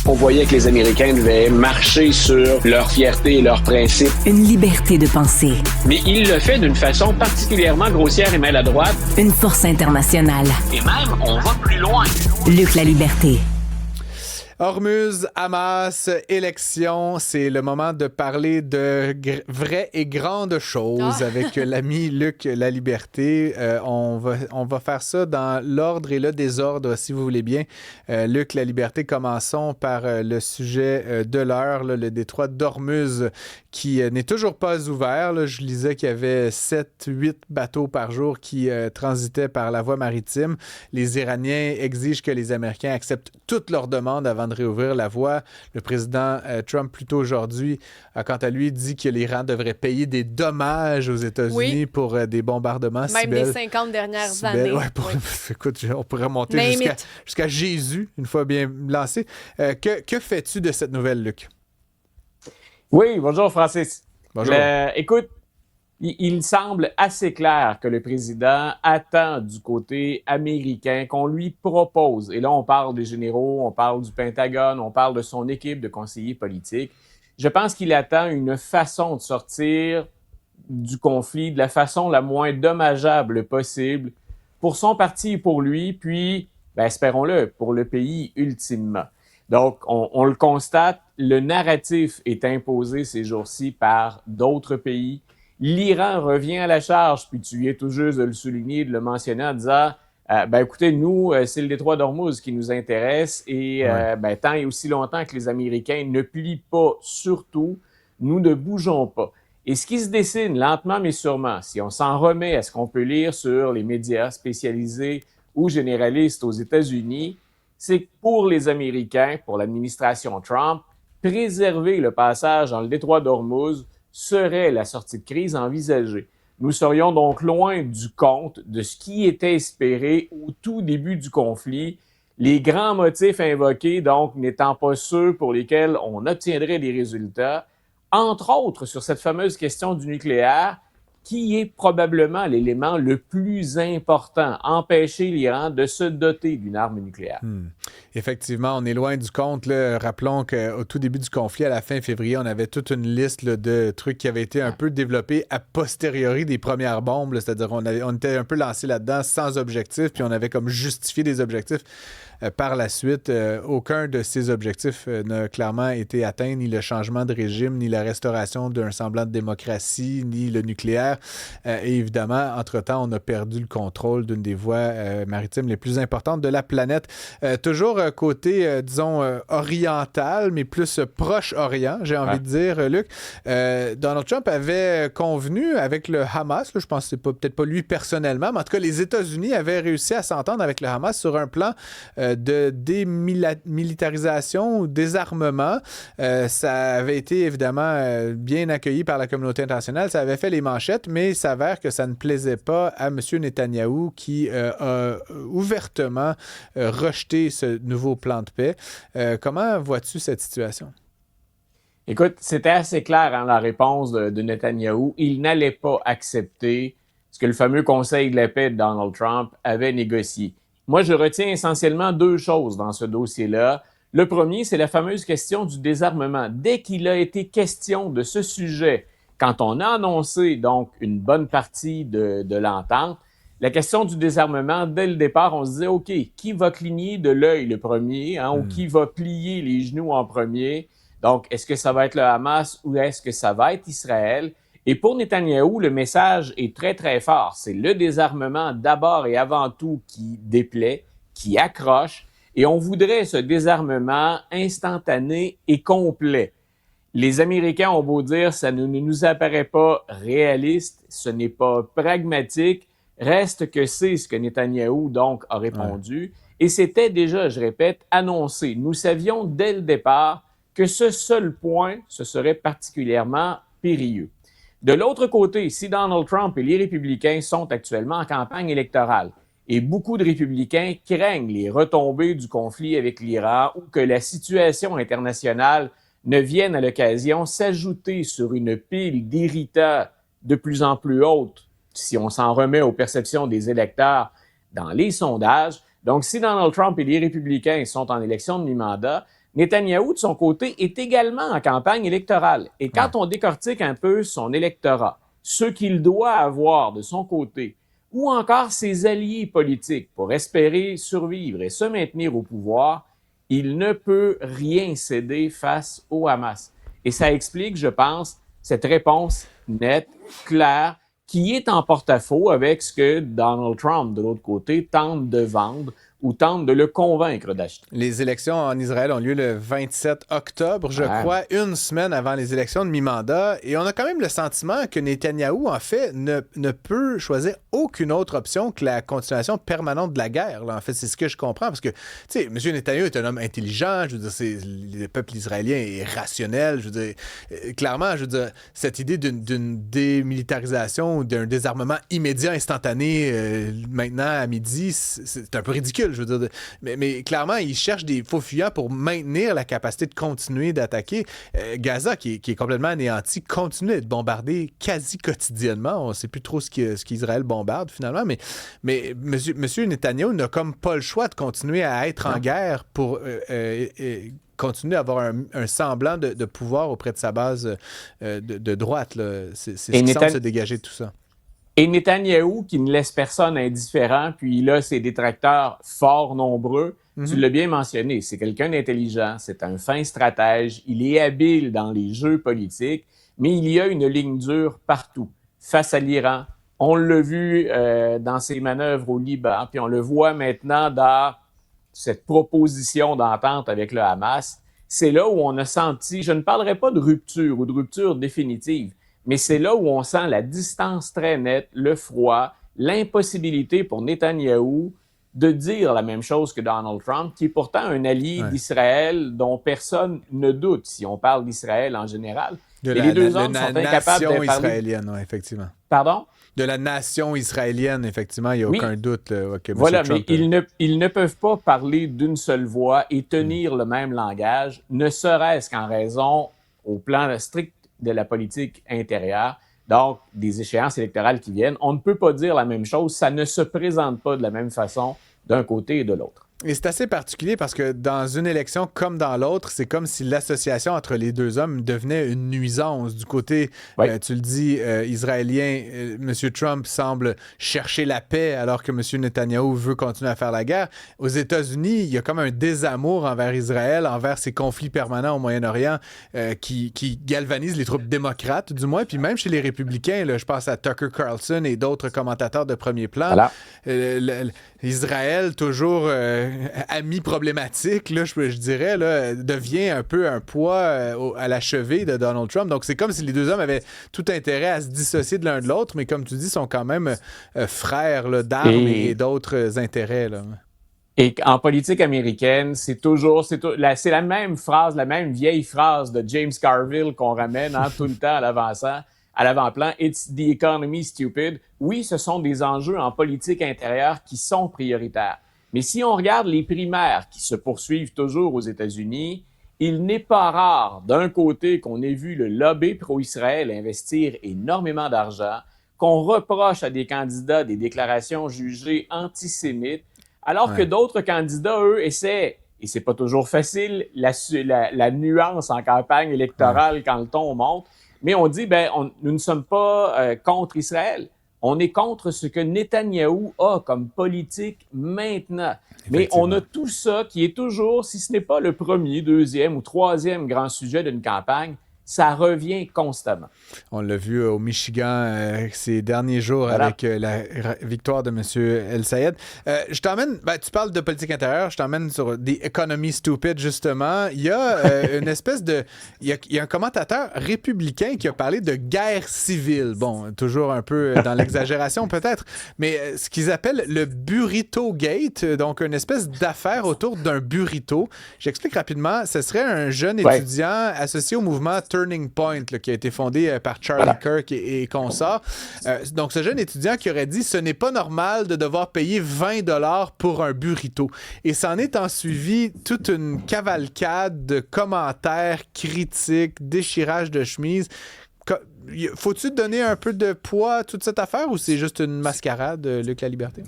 On voyait que les Américains devaient marcher sur leur fierté et leurs principes. Une liberté de penser. Mais il le fait d'une façon particulièrement grossière et maladroite. Une force internationale. Et même, on va plus loin. Luc La Liberté. Hormuz, Hamas, élection, c'est le moment de parler de vraies et grandes choses avec l'ami Luc La Liberté. On va faire ça dans l'ordre et le désordre, si vous voulez bien. Luc La Liberté, commençons par le sujet de l'heure, le détroit d'Hormuz, qui n'est toujours pas ouvert. Là. Je lisais qu'il y avait 7-8 bateaux par jour qui transitaient par la voie maritime. Les Iraniens exigent que les Américains acceptent toutes leurs demandes avant de réouvrir la voie. Le président Trump, plus tôt aujourd'hui, a quant à lui dit que l'Iran devrait payer des dommages aux États-Unis pour des bombardements. Même des 50 dernières années. Ouais, écoute, on pourrait monter jusqu'à Jésus, une fois bien lancé. Que fais-tu de cette nouvelle, Luc? Oui, bonjour Francis. Bonjour. Écoute, il semble assez clair que le président attend du côté américain qu'on lui propose, et là on parle des généraux, on parle du Pentagone, on parle de son équipe de conseillers politiques. Je pense qu'il attend une façon de sortir du conflit de la façon la moins dommageable possible pour son parti et pour lui, puis, espérons-le, pour le pays ultimement. Donc, on le constate, le narratif est imposé ces jours-ci par d'autres pays. L'Iran revient à la charge, puis tu viens tout juste de le souligner, de le mentionner en disant écoutez, nous, c'est le détroit d'Hormuz qui nous intéresse et tant et aussi longtemps que les Américains ne plient pas, surtout, nous ne bougeons pas. Et ce qui se dessine lentement mais sûrement, si on s'en remet à ce qu'on peut lire sur les médias spécialisés ou généralistes aux États-Unis, c'est que pour les Américains, pour l'administration Trump, préserver le passage dans le détroit d'Hormuz serait la sortie de crise envisagée. Nous serions donc loin du compte de ce qui était espéré au tout début du conflit, les grands motifs invoqués donc n'étant pas ceux pour lesquels on obtiendrait des résultats, entre autres sur cette fameuse question du nucléaire, qui est probablement l'élément le plus important, empêcher l'Iran de se doter d'une arme nucléaire. Effectivement, on est loin du compte. Là. Rappelons qu'au tout début du conflit, à la fin février, on avait toute une liste de trucs qui avaient été un peu développés a posteriori des premières bombes. Là. C'est-à-dire on était un peu lancé là-dedans sans objectif, puis on avait comme justifié des objectifs. Par la suite, aucun de ces objectifs n'a clairement été atteint, ni le changement de régime, ni la restauration d'un semblant de démocratie, ni le nucléaire. Et évidemment, entre-temps, on a perdu le contrôle d'une des voies maritimes les plus importantes de la planète. Toujours côté, disons, oriental, mais plus Proche-Orient, j'ai envie de dire, Luc. Donald Trump avait convenu avec le Hamas, là, je pense que c'est peut-être pas lui personnellement, mais en tout cas, les États-Unis avaient réussi à s'entendre avec le Hamas sur un plan de démilitarisation ou désarmement. Ça avait été évidemment bien accueilli par la communauté internationale. Ça avait fait les manchettes, mais il s'avère que ça ne plaisait pas à M. Netanyahou qui a ouvertement rejeté ce nouveau plan de paix. Comment vois-tu cette situation? Écoute, c'était assez clair la réponse de Netanyahou. Il n'allait pas accepter ce que le fameux Conseil de la paix de Donald Trump avait négocié. Moi, je retiens essentiellement deux choses dans ce dossier-là. Le premier, c'est la fameuse question du désarmement. Dès qu'il a été question de ce sujet, quand on a annoncé donc une bonne partie de l'entente, la question du désarmement, dès le départ, on se disait, OK, qui va cligner de l'œil le premier, ou qui va plier les genoux en premier? Donc, est-ce que ça va être le Hamas ou est-ce que ça va être Israël? Et pour Netanyahou, le message est très, très fort. C'est le désarmement d'abord et avant tout qui déplaît, qui accroche, et on voudrait ce désarmement instantané et complet. Les Américains ont beau dire, ça ne nous apparaît pas réaliste, ce n'est pas pragmatique, reste que c'est ce que Netanyahou donc a répondu. Et c'était déjà, je répète, annoncé. Nous savions dès le départ que ce seul point, ce serait particulièrement périlleux. De l'autre côté, si Donald Trump et les républicains sont actuellement en campagne électorale et beaucoup de républicains craignent les retombées du conflit avec l'Iran ou que la situation internationale ne vienne à l'occasion s'ajouter sur une pile d'irritants de plus en plus haute, si on s'en remet aux perceptions des électeurs dans les sondages. Donc, si Donald Trump et les républicains sont en élection de mi-mandat, Netanyahou, de son côté, est également en campagne électorale. Et quand on décortique un peu son électorat, ce qu'il doit avoir de son côté, ou encore ses alliés politiques pour espérer survivre et se maintenir au pouvoir, il ne peut rien céder face au Hamas. Et ça explique, je pense, cette réponse nette, claire, qui est en porte-à-faux avec ce que Donald Trump, de l'autre côté, tente de vendre ou tente de le convaincre d'acheter. Les élections en Israël ont lieu le 27 octobre, je crois, une semaine avant les élections de mi-mandat. Et on a quand même le sentiment que Netanyahou, en fait, ne peut choisir aucune autre option que la continuation permanente de la guerre. Là. En fait, c'est ce que je comprends. Parce que, tu sais, M. Netanyahou est un homme intelligent. Je veux dire, le peuple israélien est rationnel. Je veux dire, clairement, je veux dire, cette idée d'une démilitarisation ou d'un désarmement immédiat, instantané, maintenant à midi, c'est un peu ridicule. Je veux dire, mais clairement, ils cherchent des faux fuyants pour maintenir la capacité de continuer d'attaquer. Gaza, qui est complètement anéanti, continue d'être bombardé quasi quotidiennement. On ne sait plus trop ce qu'Israël bombarde, finalement, mais M. Netanyahou n'a comme pas le choix de continuer à être en guerre pour continuer à avoir un semblant de pouvoir auprès de sa base de droite. Là. C'est ce qui semble se dégager de tout ça. Et Netanyahou, qui ne laisse personne indifférent, puis il a ses détracteurs fort nombreux, tu l'as bien mentionné, c'est quelqu'un d'intelligent, c'est un fin stratège, il est habile dans les jeux politiques, mais il y a une ligne dure partout, face à l'Iran. On l'a vu dans ses manœuvres au Liban, puis on le voit maintenant dans cette proposition d'entente avec le Hamas. C'est là où on a senti, je ne parlerai pas de rupture ou de rupture définitive, mais c'est là où on sent la distance très nette, le froid, l'impossibilité pour Netanyahou de dire la même chose que Donald Trump, qui est pourtant un allié d'Israël dont personne ne doute, si on parle d'Israël en général. Les deux hommes sont incapables de parler... israélienne, oui, effectivement. Pardon? De la nation israélienne, effectivement, il n'y a aucun doute. Là, que voilà, Trump, mais ils ne peuvent pas parler d'une seule voix et tenir le même langage, ne serait-ce qu'en raison, au plan strict de la politique intérieure, donc des échéances électorales qui viennent. On ne peut pas dire la même chose, ça ne se présente pas de la même façon d'un côté et de l'autre. Et c'est assez particulier parce que dans une élection comme dans l'autre, c'est comme si l'association entre les deux hommes devenait une nuisance. Du côté, tu le dis, israélien, M. Trump semble chercher la paix alors que M. Netanyahou veut continuer à faire la guerre. Aux États-Unis, il y a comme un désamour envers Israël, envers ces conflits permanents au Moyen-Orient qui galvanisent les troupes démocrates, du moins. Puis même chez les républicains, là, je pense à Tucker Carlson et d'autres commentateurs de premier plan. Voilà. Israël, toujours ami problématique, là, je dirais, là, devient un peu un poids à la cheville de Donald Trump. Donc, c'est comme si les deux hommes avaient tout intérêt à se dissocier de l'un de l'autre, mais comme tu dis, sont quand même frères là, d'armes et d'autres intérêts. Là. Et en politique américaine, c'est la même phrase, la même vieille phrase de James Carville qu'on ramène tout le temps à l'avant-plan. « It's the economy, stupid ». Oui, ce sont des enjeux en politique intérieure qui sont prioritaires. Mais si on regarde les primaires qui se poursuivent toujours aux États-Unis, il n'est pas rare, d'un côté, qu'on ait vu le lobby pro-Israël investir énormément d'argent, qu'on reproche à des candidats des déclarations jugées antisémites, alors que d'autres candidats, eux, essaient, et c'est pas toujours facile, la nuance en campagne électorale quand le ton monte, mais on dit, nous ne sommes pas contre Israël. On est contre ce que Netanyahou a comme politique maintenant. Mais on a tout ça qui est toujours, si ce n'est pas le premier, deuxième ou troisième grand sujet d'une campagne, ça revient constamment. On l'a vu au Michigan ces derniers jours avec la victoire de M. El Sayed. Je t'emmène, tu parles de politique intérieure, je t'emmène sur The Economy Stupid, justement. Il y a une espèce de... Il y a un commentateur républicain qui a parlé de guerre civile. Bon, toujours un peu dans l'exagération peut-être, mais ce qu'ils appellent le Burrito Gate, donc une espèce d'affaire autour d'un burrito. J'explique rapidement. Ce serait un jeune étudiant associé au mouvement Turning Point, là, qui a été fondé par Charlie Kirk et consorts. Donc, ce jeune étudiant qui aurait dit « Ce n'est pas normal de devoir payer 20$ pour un burrito ». Et s'en est ensuivi toute une cavalcade de commentaires, critiques, déchirage de chemise. Faut-tu donner un peu de poids à toute cette affaire ou c'est juste une mascarade, Luc La Liberté?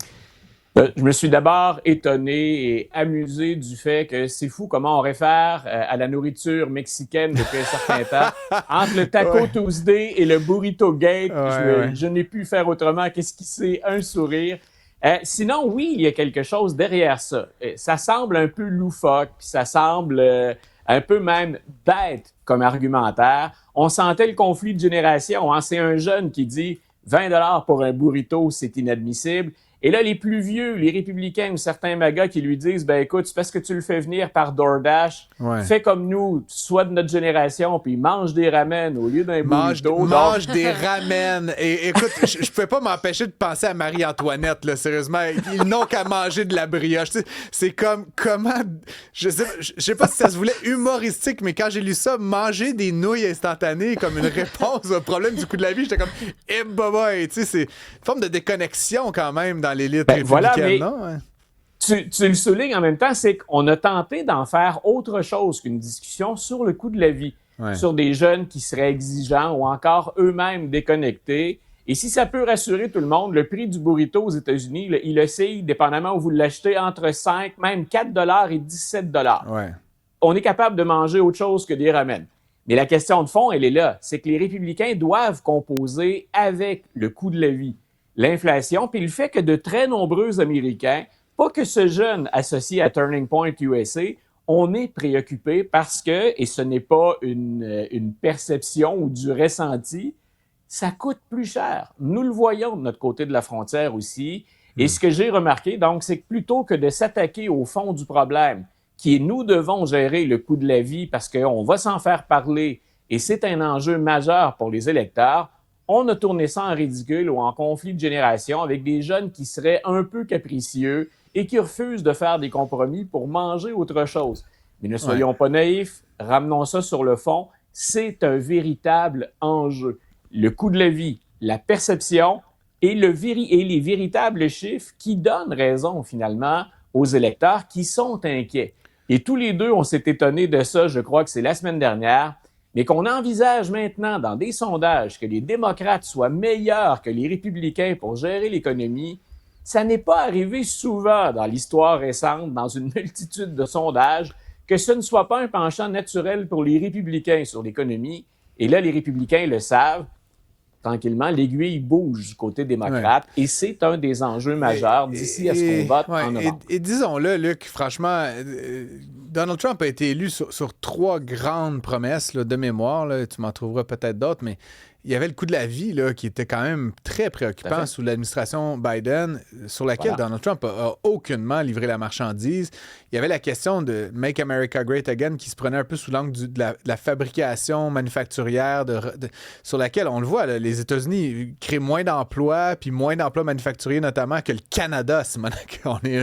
Je me suis d'abord étonné et amusé du fait que c'est fou comment on réfère à la nourriture mexicaine depuis un certain temps. Entre le Taco Tuesday et le Burrito Gate, je n'ai pu faire autrement qu'esquisser un sourire. Sinon, oui, il y a quelque chose derrière ça. Ça semble un peu loufoque, puis ça semble un peu même bête comme argumentaire. On sentait le conflit de génération. Hein? C'est un jeune qui dit 20 $ pour un burrito, c'est inadmissible. Et là, les plus vieux, les républicains ou certains magas qui lui disent « Ben écoute, c'est parce que tu le fais venir par DoorDash, fais comme nous, sois de notre génération, puis mange des ramen au lieu d'un burrito. » Mange des ramen. Et écoute, je pouvais pas m'empêcher de penser à Marie-Antoinette, là, sérieusement. Ils n'ont qu'à manger de la brioche. Tu sais, c'est comme, comment... Je sais pas si ça se voulait humoristique, mais quand j'ai lu ça, manger des nouilles instantanées comme une réponse au problème du coût de la vie, j'étais comme « Eh, boboy! » Tu sais, c'est une forme de déconnexion quand même dans l'élite républicaine, voilà, mais non? Tu le soulignes en même temps, c'est qu'on a tenté d'en faire autre chose qu'une discussion sur le coût de la vie, sur des jeunes qui seraient exigeants ou encore eux-mêmes déconnectés. Et si ça peut rassurer tout le monde, le prix du burrito aux États-Unis, il oscille, dépendamment où vous l'achetez, entre 5, même 4 $ et 17 $. On est capable de manger autre chose que des ramen. Mais la question de fond, elle est là. C'est que les républicains doivent composer avec le coût de la vie, l'inflation, puis le fait que de très nombreux Américains, pas que ce jeune associé à Turning Point USA, on est préoccupé parce que, et ce n'est pas une perception ou du ressenti, ça coûte plus cher. Nous le voyons de notre côté de la frontière aussi. Et ce que j'ai remarqué, donc, c'est que plutôt que de s'attaquer au fond du problème, qui est nous devons gérer le coût de la vie parce qu'on va s'en faire parler et c'est un enjeu majeur pour les électeurs, on a tourné ça en ridicule ou en conflit de génération avec des jeunes qui seraient un peu capricieux et qui refusent de faire des compromis pour manger autre chose. Mais ne soyons pas naïfs, ramenons ça sur le fond, c'est un véritable enjeu. Le coût de la vie, la perception et les véritables chiffres qui donnent raison finalement aux électeurs qui sont inquiets. Et tous les deux, on s'est étonnés de ça, je crois que c'est la semaine dernière, mais qu'on envisage maintenant dans des sondages que les démocrates soient meilleurs que les républicains pour gérer l'économie, ça n'est pas arrivé souvent dans l'histoire récente, dans une multitude de sondages, que ce ne soit pas un penchant naturel pour les républicains sur l'économie. Et là, les républicains le savent. Tranquillement, l'aiguille bouge du côté démocrate et c'est un des enjeux majeurs d'ici à ce qu'on vote en novembre. Et disons-le, Luc, franchement, Donald Trump a été élu sur 3 grandes promesses là, de mémoire. Là, tu m'en trouveras peut-être d'autres, mais il y avait le coût de la vie là, qui était quand même très préoccupant sous l'administration Biden, sur laquelle Donald Trump a aucunement livré la marchandise. Il y avait la question de Make America Great Again qui se prenait un peu sous l'angle de la fabrication manufacturière, sur laquelle, on le voit, là, les États-Unis créent moins d'emplois, puis moins d'emplois manufacturiers notamment que le Canada. On est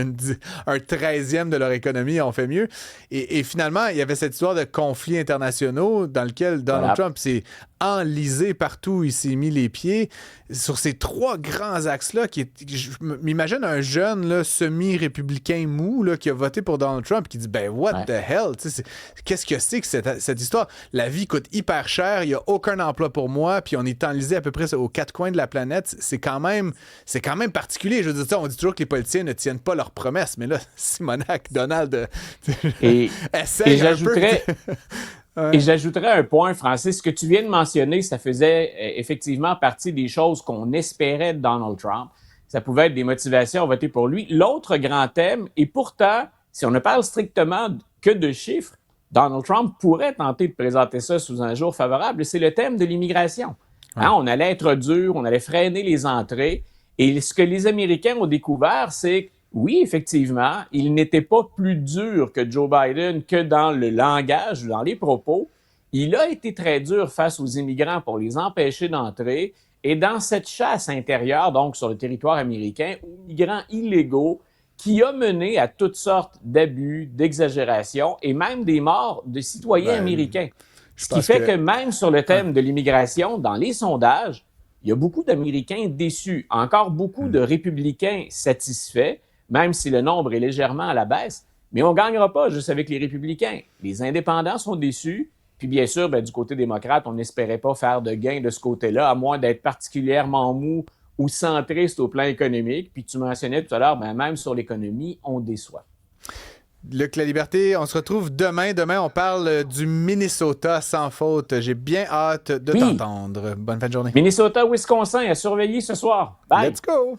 un 13e de leur économie, on fait mieux. Et finalement, il y avait cette histoire de conflits internationaux dans lequel Donald Trump s'est enlisé partout, il s'est mis les pieds sur ces 3 grands axes-là. Je m'imagine un jeune là, semi-républicain mou là, qui a voté pour Donald Trump qui dit « Ben, what the hell? » Qu'est-ce que c'est que cette histoire? La vie coûte hyper cher, il n'y a aucun emploi pour moi, puis on est enlisé à peu près aux 4 coins de la planète. C'est quand même particulier. Je veux dire, on dit toujours que les politiciens ne tiennent pas leurs promesses, mais là, Simonac, Donald, essaye un peu. Et j'ajouterais un point, Francis, ce que tu viens de mentionner, ça faisait effectivement partie des choses qu'on espérait de Donald Trump. Ça pouvait être des motivations à voter pour lui. L'autre grand thème, et pourtant, si on ne parle strictement que de chiffres, Donald Trump pourrait tenter de présenter ça sous un jour favorable, c'est le thème de l'immigration. Hein, on allait être dur, on allait freiner les entrées. Et ce que les Américains ont découvert, c'est que oui, effectivement, il n'était pas plus dur que Joe Biden que dans le langage ou dans les propos. Il a été très dur face aux immigrants pour les empêcher d'entrer. Et dans cette chasse intérieure, donc sur le territoire américain, aux migrants illégaux, qui a mené à toutes sortes d'abus, d'exagérations et même des morts de citoyens américains. Ce qui fait que même sur le thème de l'immigration, dans les sondages, il y a beaucoup d'Américains déçus, encore beaucoup de républicains satisfaits, même si le nombre est légèrement à la baisse. Mais on ne gagnera pas juste avec les républicains. Les indépendants sont déçus. Puis bien sûr, du côté démocrate, on n'espérait pas faire de gain de ce côté-là, à moins d'être particulièrement mou ou centriste au plan économique. Puis tu mentionnais tout à l'heure, même sur l'économie, on déçoit. Luc La Liberté, on se retrouve demain. Demain, on parle du Minnesota sans faute. J'ai bien hâte de t'entendre. Bonne fin de journée. Minnesota, Wisconsin, à surveiller ce soir. Bye! Let's go!